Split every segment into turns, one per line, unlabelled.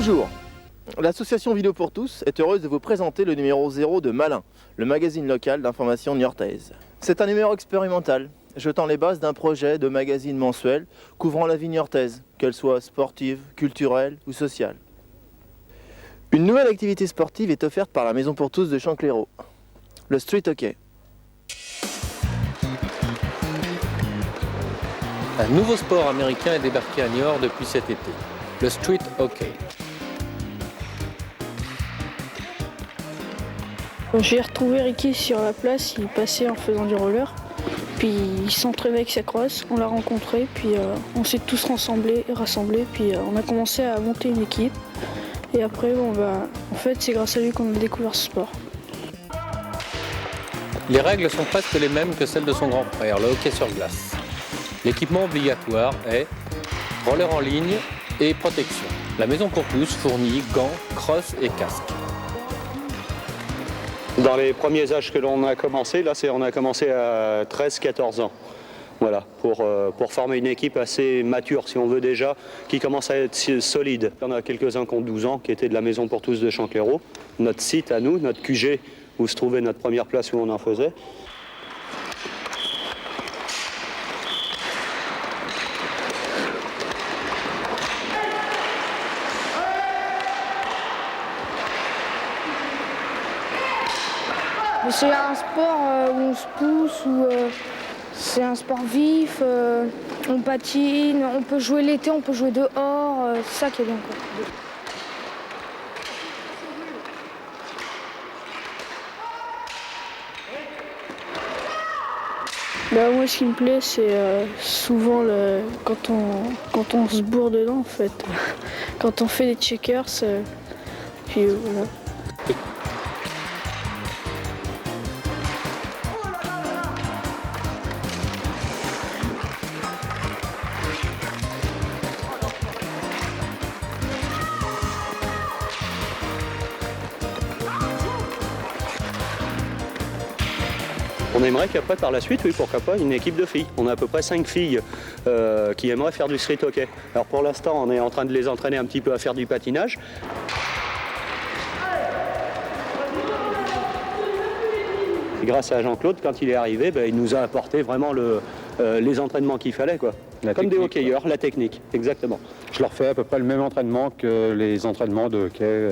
Bonjour, l'association Vélo pour tous est heureuse de vous présenter le numéro 0 de Malin, le magazine local d'information niortaise. C'est un numéro expérimental, jetant les bases d'un projet de magazine mensuel couvrant la vie niortaise, qu'elle soit sportive, culturelle ou sociale. Une nouvelle activité sportive est offerte par la Maison pour tous de Chanclérault, le street hockey.
Un nouveau sport américain est débarqué à Niort depuis cet été, le street hockey.
J'ai retrouvé Ricky sur la place, il passait en faisant du roller. Puis il s'entraînait avec sa crosse, on l'a rencontré, puis on s'est tous rassemblés, puis on a commencé à monter une équipe. Et après, en fait, c'est grâce à lui qu'on a découvert ce sport.
Les règles sont presque les mêmes que celles de son grand frère, le hockey sur glace. L'équipement obligatoire est roller en ligne et protection. La Maison pour tous fournit gants, crosses et casques.
Dans les premiers âges que l'on a commencé, on a commencé à 13-14 ans. Voilà, pour former une équipe assez mature, si on veut déjà, qui commence à être solide. Il y en a quelques-uns qui ont 12 ans, qui étaient de la Maison pour tous de Chanclérault. Notre site à nous, notre QG, où se trouvait notre première place où on en faisait.
C'est un sport où on se pousse, c'est un sport vif, on patine, on peut jouer l'été, on peut jouer dehors, c'est ça qui est bien, quoi.
Moi, ce qui me plaît, c'est souvent quand on se bourre dedans, en fait. Quand on fait des checkers, puis voilà.
On aimerait qu'après, par la suite, oui, pourquoi pas, une équipe de filles. On a à peu près 5 filles qui aimeraient faire du street hockey. Alors pour l'instant, on est en train de les entraîner un petit peu à faire du patinage. Et grâce à Jean-Claude, quand il est arrivé, il nous a apporté vraiment les entraînements qu'il fallait, quoi. Comme des hockeyeurs, la technique, exactement.
Je leur fais à peu près le même entraînement que les entraînements de hockey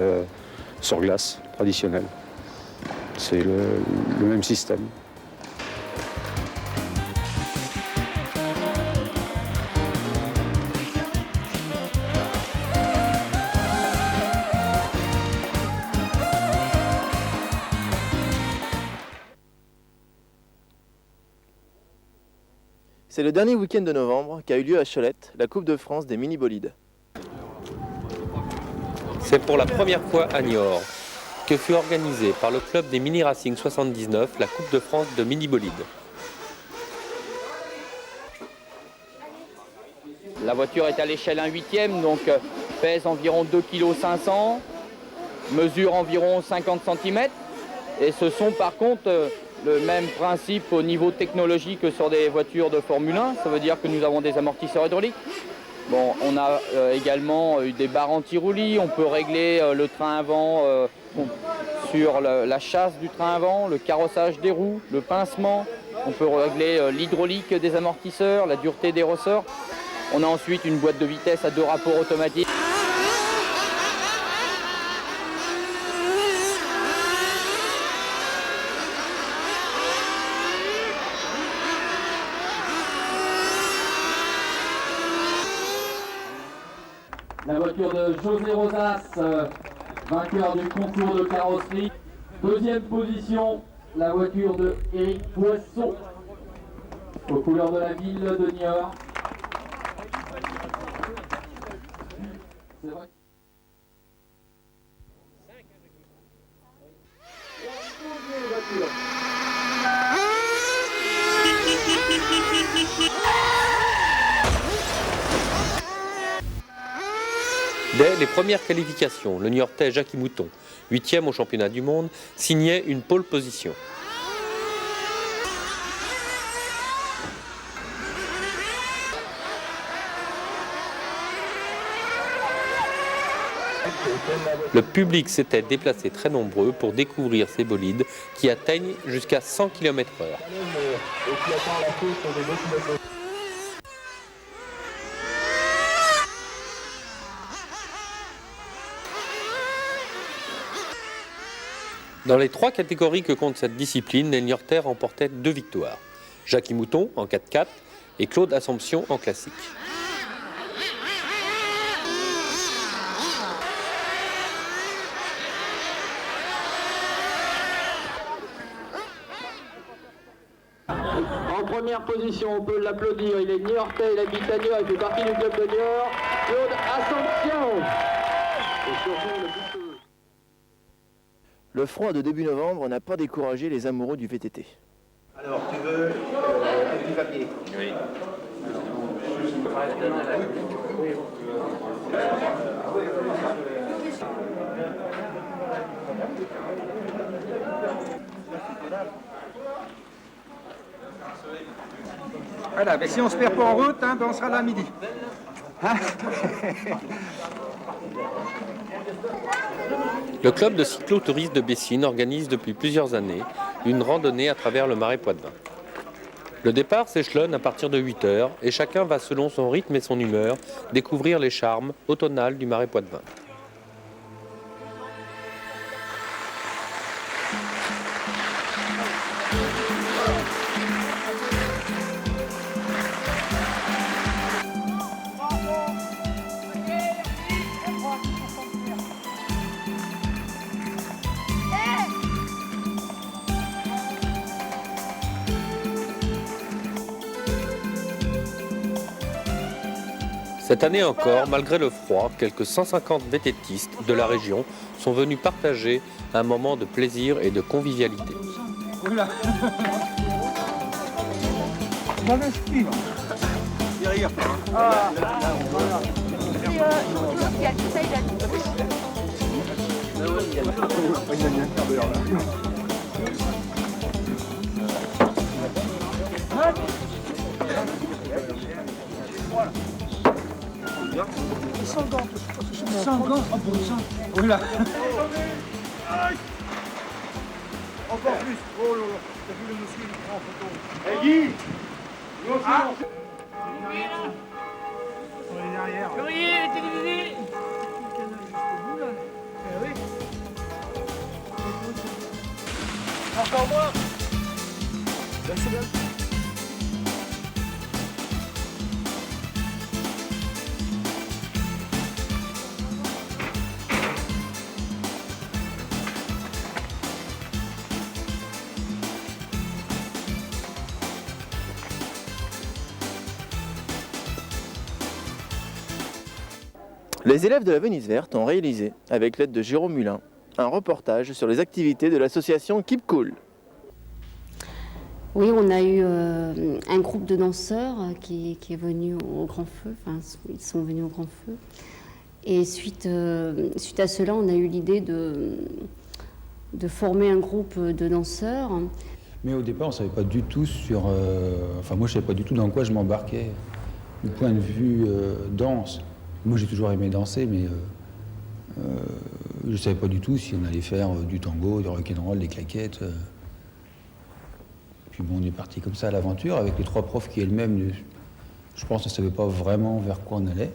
sur glace traditionnels. C'est le même système.
C'est le dernier week-end de novembre qu'a eu lieu à Cholette la Coupe de France des mini-bolides.
C'est pour la première fois à Niort que fut organisée par le club des Mini Racing 79 la Coupe de France de mini-bolides.
La voiture est à l'échelle 1/8, donc pèse environ 2,5 kg, mesure environ 50 cm. Et ce sont par contre le même principe au niveau technologique que sur des voitures de Formule 1. Ça veut dire que nous avons des amortisseurs hydrauliques. Bon, on a également eu des barres anti-roulis. On peut régler le train avant sur la chasse du train avant, le carrossage des roues, le pincement. On peut régler l'hydraulique des amortisseurs, la dureté des ressorts. On a ensuite une boîte de vitesse à 2 rapports automatiques.
La voiture de José Rosas, vainqueur du concours de carrosserie. Deuxième position, la voiture de Éric Poisson, aux couleurs de la ville de Niort. C'est vrai.
Dès les premières qualifications, le Niortais Jackie Mouton, 8e au championnat du monde, signait une pole position. Le public s'était déplacé très nombreux pour découvrir ces bolides qui atteignent jusqu'à 100 km/h. Dans les 3 catégories que compte cette discipline, les Niortais remportaient 2 victoires. Jackie Mouton en 4x4 et Claude Assomption en classique.
En première position, on peut l'applaudir, il est Niortais, il habite à Niort, il fait partie du club de Niort, Claude Assomption.
Le froid de début novembre n'a pas découragé les amoureux du VTT. Alors, tu veux un petit papier? Oui.
Voilà, mais si on se perd pas en route, hein, ben on sera là à midi. Hein?
Le club de cyclotourisme de Bessines organise depuis plusieurs années une randonnée à travers le Marais Poitevin. Le départ s'échelonne à partir de 8 h et chacun va selon son rythme et son humeur découvrir les charmes automnales du Marais Poitevin. Cette année encore, malgré le froid, quelques 150 vététistes de la région sont venus partager un moment de plaisir et de convivialité.
Oula. Derrière. Ah. Sans gants. Sans gants. Oh bon sang. Oula. Encore plus. Oh là là. T'as vu le monsieur, il prend en photo. Hey Guy. Nous aussi. On est derrière. Courrier, les télévisés. Oui. Encore moins. C'est bien.
Les élèves de la Venise Verte ont réalisé, avec l'aide de Jérôme Mulin, un reportage sur les activités de l'association Keep Cool.
Oui, on a eu un groupe de danseurs qui est venu au Grand Feu, enfin ils sont venus au Grand Feu. Et suite à cela, on a eu l'idée de former un groupe de danseurs.
Mais au départ, on ne savait pas du tout sur... Enfin, moi, je ne savais pas du tout dans quoi je m'embarquais. Du point de vue danse, moi, j'ai toujours aimé danser, mais je ne savais pas du tout si on allait faire du tango, du rock'n'roll, des claquettes. Puis bon, on est parti comme ça à l'aventure, avec les 3 profs qui elles-mêmes, je pense, ne savaient pas vraiment vers quoi on allait.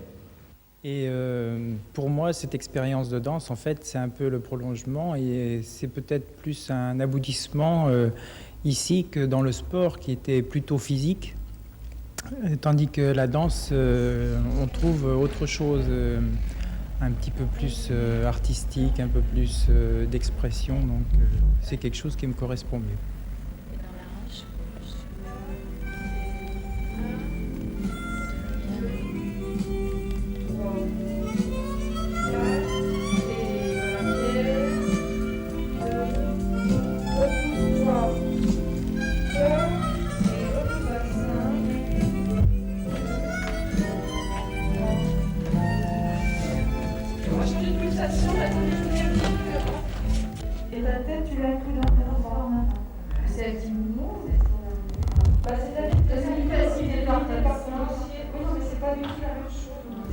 Et pour moi, cette expérience de danse, en fait, c'est un peu le prolongement et c'est peut-être plus un aboutissement ici que dans le sport qui était plutôt physique. Tandis que la danse, on trouve autre chose, un petit peu plus artistique, un peu plus d'expression. Donc c'est quelque chose qui me correspond mieux.
Et ta tête, tu l'as inclus dans tes enfants.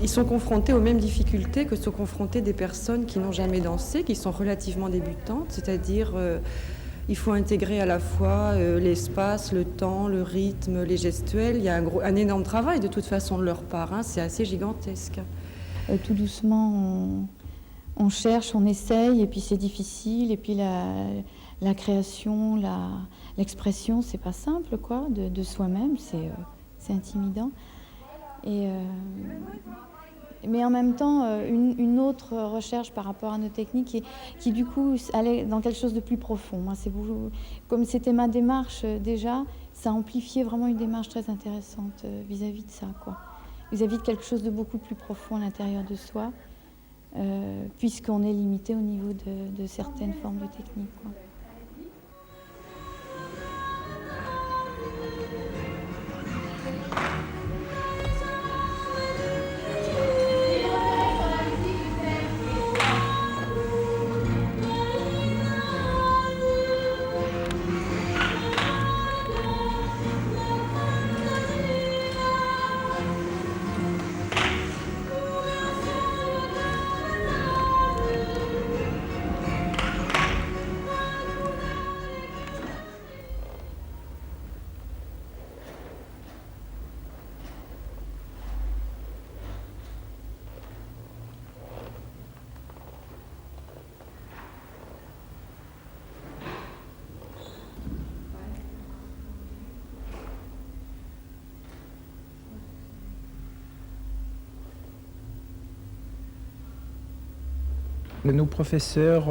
Ils sont confrontés aux mêmes difficultés que sont confrontées des personnes qui n'ont jamais dansé, qui sont relativement débutantes, c'est-à-dire il faut intégrer à la fois l'espace, le temps, le rythme, les gestuels. Il y a un énorme travail de toute façon de leur part, hein. C'est assez gigantesque.
Tout doucement, on cherche, on essaye, et puis c'est difficile, et puis la création, l'expression, c'est pas simple, quoi, de soi-même, c'est intimidant. Mais en même temps, une autre recherche par rapport à nos techniques qui du coup allait dans quelque chose de plus profond. Moi, comme c'était ma démarche déjà, ça amplifiait vraiment une démarche très intéressante vis-à-vis de ça, quoi. Vis-à-vis de quelque chose de beaucoup plus profond à l'intérieur de soi, puisqu'on est limité au niveau de certaines formes de techniques, quoi.
Nos professeurs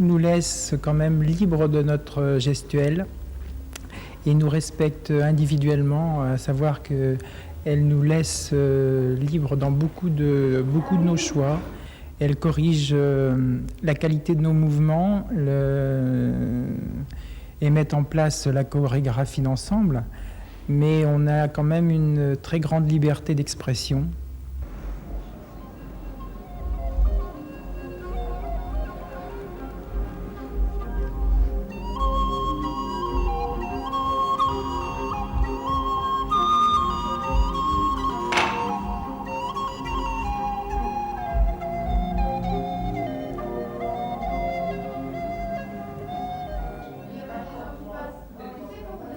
nous laissent quand même libres de notre gestuelle et nous respectent individuellement, à savoir qu'elles nous laissent libres dans beaucoup de nos choix. Elles corrigent la qualité de nos mouvements et mettent en place la chorégraphie d'ensemble, mais on a quand même une très grande liberté d'expression.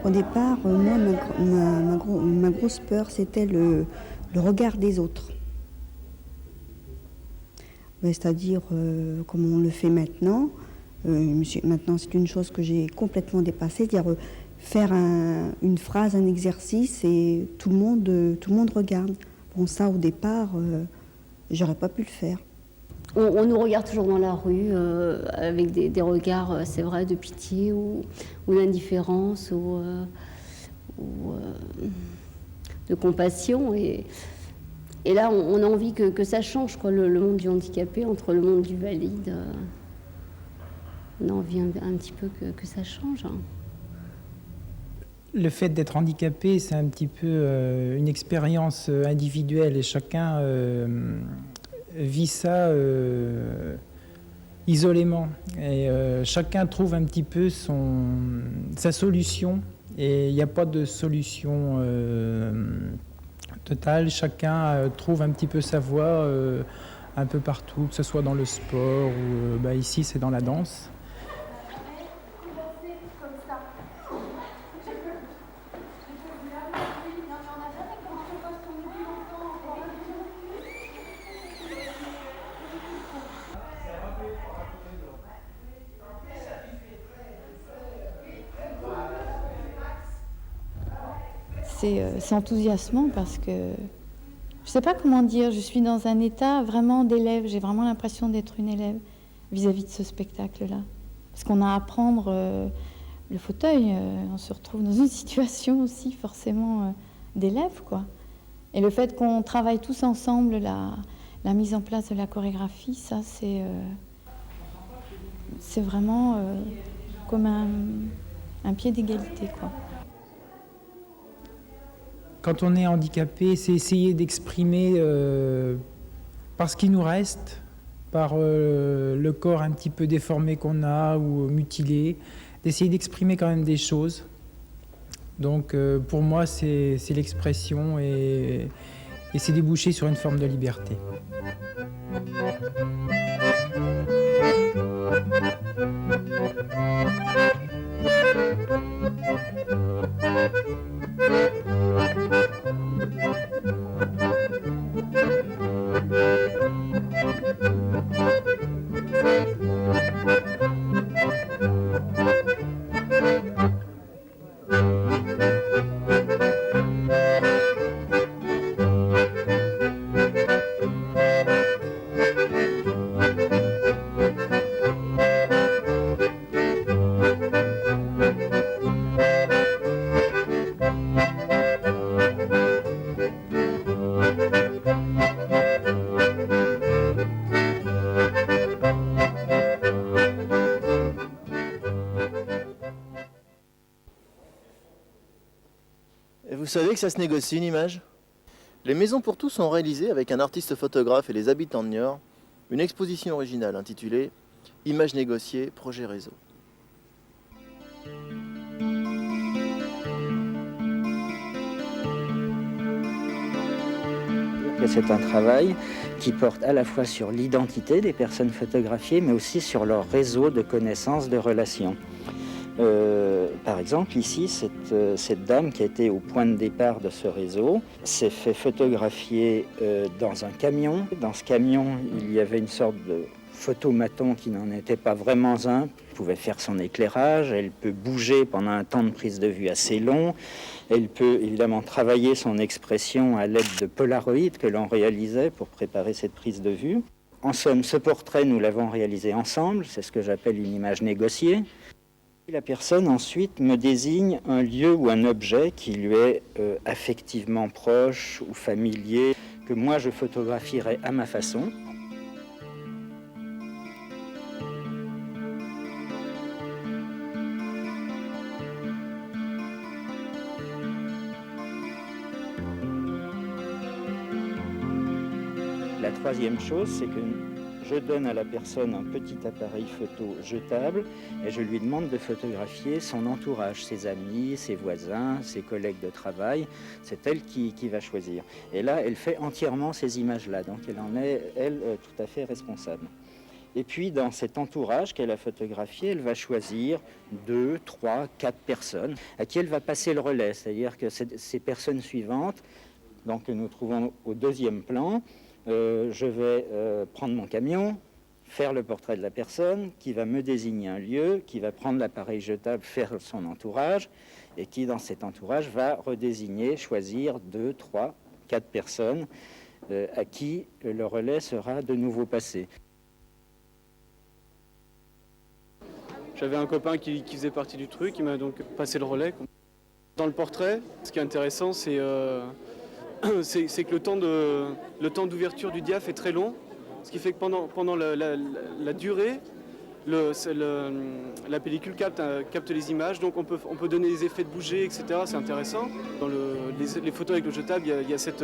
Au départ, moi, ma grosse peur, c'était le regard des autres. C'est-à-dire, comme on le fait maintenant, maintenant c'est une chose que j'ai complètement dépassée, c'est-à-dire faire une phrase, un exercice et tout le monde regarde. Bon, ça, au départ, j'aurais pas pu le faire.
On nous regarde toujours dans la rue avec des regards, c'est vrai, de pitié ou d'indifférence ou de compassion. Et là, on a envie que ça change, quoi, le monde du handicapé entre le monde du valide. On a envie un petit peu que ça change. Hein.
Le fait d'être handicapé, c'est un petit peu une expérience individuelle et chacun vit ça isolément. Et chacun trouve un petit peu sa solution. Et il n'y a pas de solution totale. Chacun trouve un petit peu sa voie un peu partout, que ce soit dans le sport ou ici c'est dans la danse.
C'est enthousiasmant parce que je ne sais pas comment dire, je suis dans un état vraiment d'élève, j'ai vraiment l'impression d'être une élève vis-à-vis de ce spectacle-là. Parce qu'on a à prendre le fauteuil, on se retrouve dans une situation aussi forcément d'élève, quoi. Et le fait qu'on travaille tous ensemble la mise en place de la chorégraphie, ça c'est vraiment comme un pied d'égalité, quoi.
Quand on est handicapé, c'est essayer d'exprimer par ce qui nous reste, par le corps un petit peu déformé qu'on a ou mutilé, d'essayer d'exprimer quand même des choses. Donc pour moi, c'est l'expression et et c'est débouché sur une forme de liberté.
Et vous savez que ça se négocie une image? Les Maisons pour tous ont réalisé avec un artiste photographe et les habitants de Niort une exposition originale intitulée Images négociées, projet réseau.
C'est un travail qui porte à la fois sur l'identité des personnes photographiées, mais aussi sur leur réseau de connaissances, de relations. Par exemple, ici, cette dame qui a été au point de départ de ce réseau s'est fait photographier dans un camion. Dans ce camion, il y avait une sorte de photomaton qui n'en était pas vraiment un. Elle pouvait faire son éclairage, elle peut bouger pendant un temps de prise de vue assez long. Elle peut évidemment travailler son expression à l'aide de Polaroid que l'on réalisait pour préparer cette prise de vue. En somme, ce portrait, nous l'avons réalisé ensemble, c'est ce que j'appelle une image négociée. La personne ensuite me désigne un lieu ou un objet qui lui est affectivement proche ou familier, que moi je photographierai à ma façon. La troisième chose, c'est que je donne à la personne un petit appareil photo jetable et je lui demande de photographier son entourage, ses amis, ses voisins, ses collègues de travail. C'est elle qui va choisir. Et là, elle fait entièrement ces images-là, donc elle en est, elle, tout à fait responsable. Et puis, dans cet entourage qu'elle a photographié, elle va choisir 2, 3, 4 personnes à qui elle va passer le relais. C'est-à-dire que ces personnes suivantes, donc, que nous trouvons au deuxième plan, je vais prendre mon camion, faire le portrait de la personne, qui va me désigner un lieu, qui va prendre l'appareil jetable, faire son entourage, et qui, dans cet entourage, va redésigner, choisir 2, 3, 4 personnes à qui le relais sera de nouveau passé.
J'avais un copain qui faisait partie du truc, il m'a donc passé le relais. Dans le portrait, ce qui est intéressant, c'est que le temps d'ouverture du diaph est très long, ce qui fait que pendant la durée, la pellicule capte les images, donc on peut donner des effets de bouger, etc. C'est intéressant. Dans les photos avec le jetable, il y a cette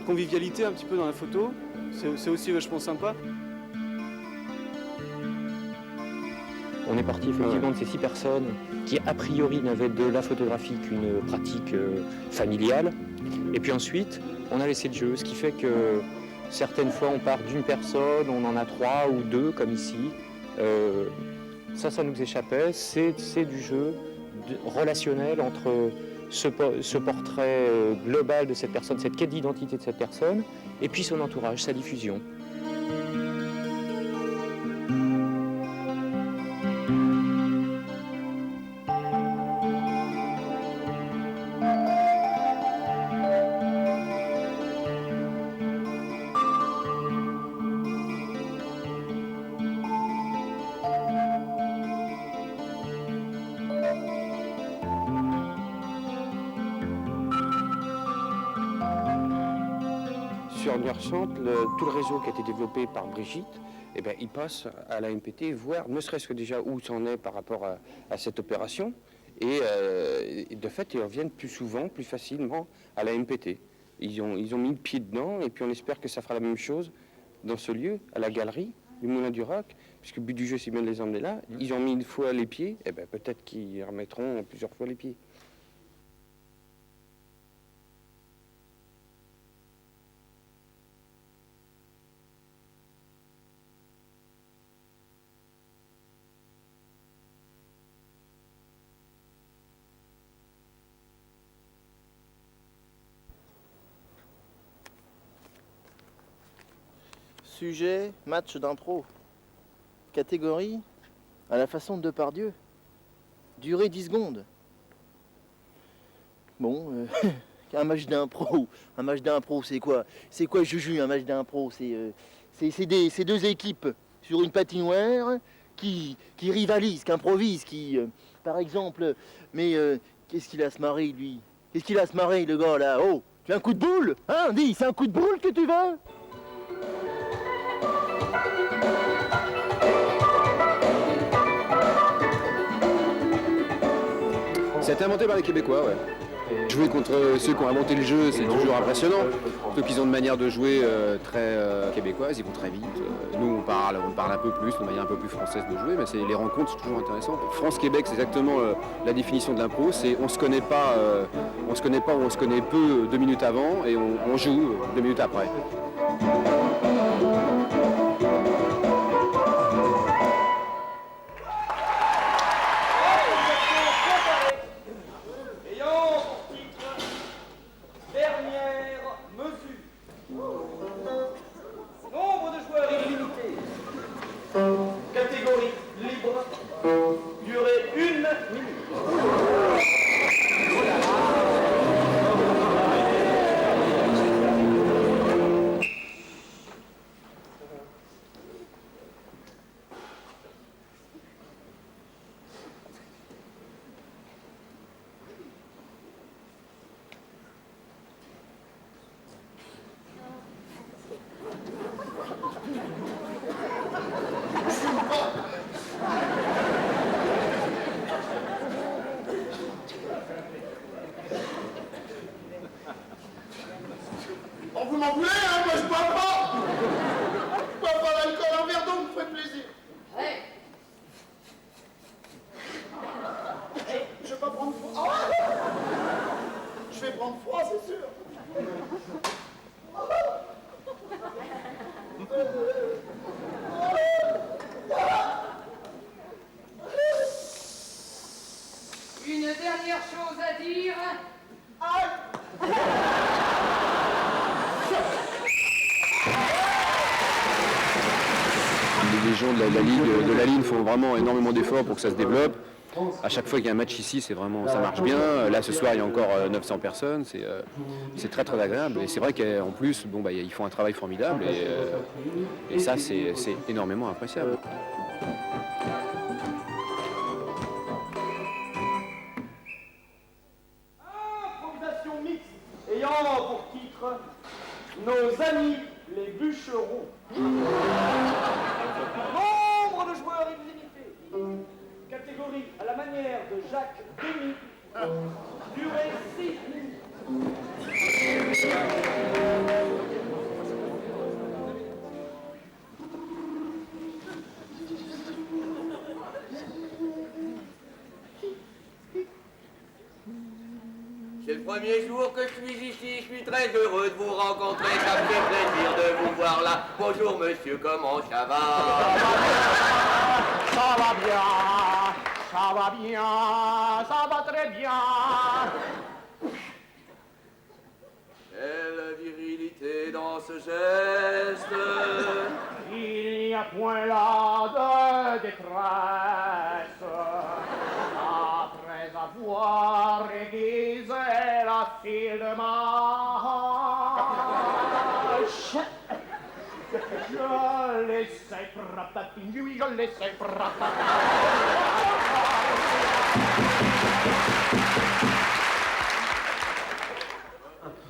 convivialité un petit peu dans la photo, c'est aussi vachement sympa.
On est parti effectivement de ces 6 personnes qui a priori n'avaient de la photographie qu'une pratique familiale. Et puis ensuite, on a laissé le jeu, ce qui fait que certaines fois on part d'une personne, on en a 3 ou 2 comme ici. Ça nous échappait, c'est du jeu relationnel entre ce portrait global de cette personne, cette quête d'identité de cette personne, et puis son entourage, sa diffusion. Sur Niort-Centre, tout le réseau qui a été développé par Brigitte, il passe à la MPT, voir ne serait-ce que déjà où ça en est par rapport à cette opération. Et de fait, ils reviennent plus souvent, plus facilement à la MPT. Ils ont mis le pied dedans et puis on espère que ça fera la même chose dans ce lieu, à la galerie du Moulin du Roc, puisque le but du jeu c'est bien de les emmener là. Ils ont mis une fois les pieds, peut-être qu'ils remettront plusieurs fois les pieds.
Sujet, match d'impro. Catégorie, à la façon de Depardieu. Durée 10 secondes. Bon, un match d'impro. Un match d'impro, c'est quoi? C'est quoi, Juju, un match d'impro? C'est deux équipes sur une patinoire qui rivalisent, qui improvisent, par exemple... Mais qu'est-ce qu'il a à se marrer, lui? Qu'est-ce qu'il a à se marrer, le gars, là? Oh, tu as un coup de boule? Hein, dis, c'est un coup de boule que tu veux?
C'est inventé par les Québécois, ouais. Jouer contre ceux qui ont inventé le jeu, c'est toujours impressionnant. Surtout qu'ils ont une manière de jouer très québécoise, ils vont très vite. Nous, on parle un peu plus, une manière un peu plus française de jouer, mais les rencontres sont toujours intéressantes. France-Québec, c'est exactement la définition de l'impro, c'est on se connaît pas ou on se connaît peu 2 minutes avant et on joue 2 minutes après.
Catégorie libre, durée 1 minute. Oh, vous m'en voulez, hein? Moi, je bois pas! Je bois pas l'alcool, un verre d'eau me ferait plaisir. Hey. Hey, je vais pas prendre froid. Oh, je vais prendre froid, c'est sûr.
Une dernière chose à dire.
Les gens de la ligne font vraiment énormément d'efforts pour que ça se développe. À chaque fois qu'il y a un match ici, ça marche bien. Là, ce soir, il y a encore 900 personnes. C'est très très agréable. Et c'est vrai qu'en plus, ils font un travail formidable. Et ça, c'est énormément appréciable.
Improvisation mixte ayant pour titre Nos amis les bûcherons. Nombre de joueurs illimité. Catégorie à la manière de Jacques Demy. Durée 6 minutes.
C'est le premier jour que je suis ici, je suis très heureux de vous rencontrer, ça me fait plaisir de vous voir là. Bonjour monsieur, comment ça va?
Ça va bien, ça va bien, ça va très bien.
Quelle virilité dans ce geste.
Il n'y a point là de détresse. Après avoir aiguisé la file de marche, je laissais frapper, oui, je laissais frapper.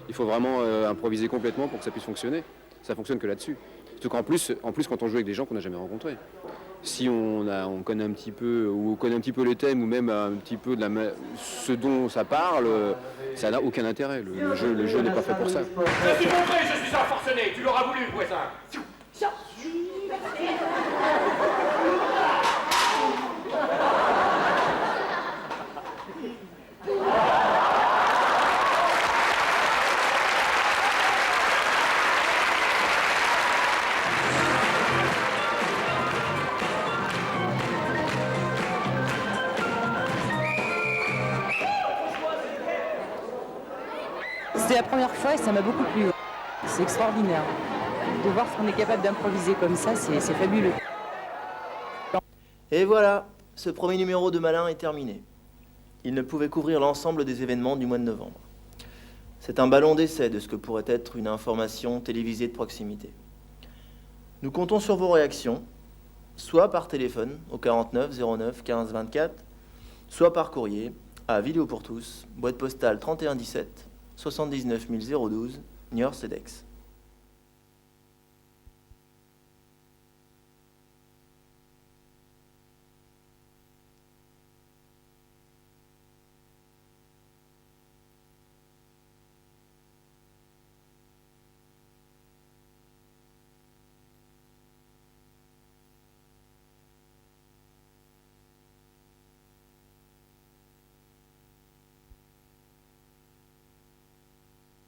Il faut vraiment improviser complètement pour que ça puisse fonctionner. Ça fonctionne que là-dessus. Surtout qu'en plus, quand on joue avec des gens qu'on n'a jamais rencontrés. Si on connaît un petit peu, ou on connaît un petit peu les thèmes, ou même un petit peu ce dont ça parle, ça n'a aucun intérêt. Le jeu n'est pas fait pour ça.
Je suis montré, je suis un forcené, tu l'auras voulu, voisin.
C'était la première fois et ça m'a beaucoup plu. C'est extraordinaire. de voir ce qu'on est capable d'improviser comme ça, c'est fabuleux.
Et voilà, ce premier numéro de Malin est terminé. Il ne pouvait couvrir l'ensemble des événements du mois de novembre. C'est un ballon d'essai de ce que pourrait être une information télévisée de proximité. Nous comptons sur vos réactions, soit par téléphone au 49 09 15 24, soit par courrier à Vidéo pour tous, boîte postale 3117, 79 012, Niort-Cedex.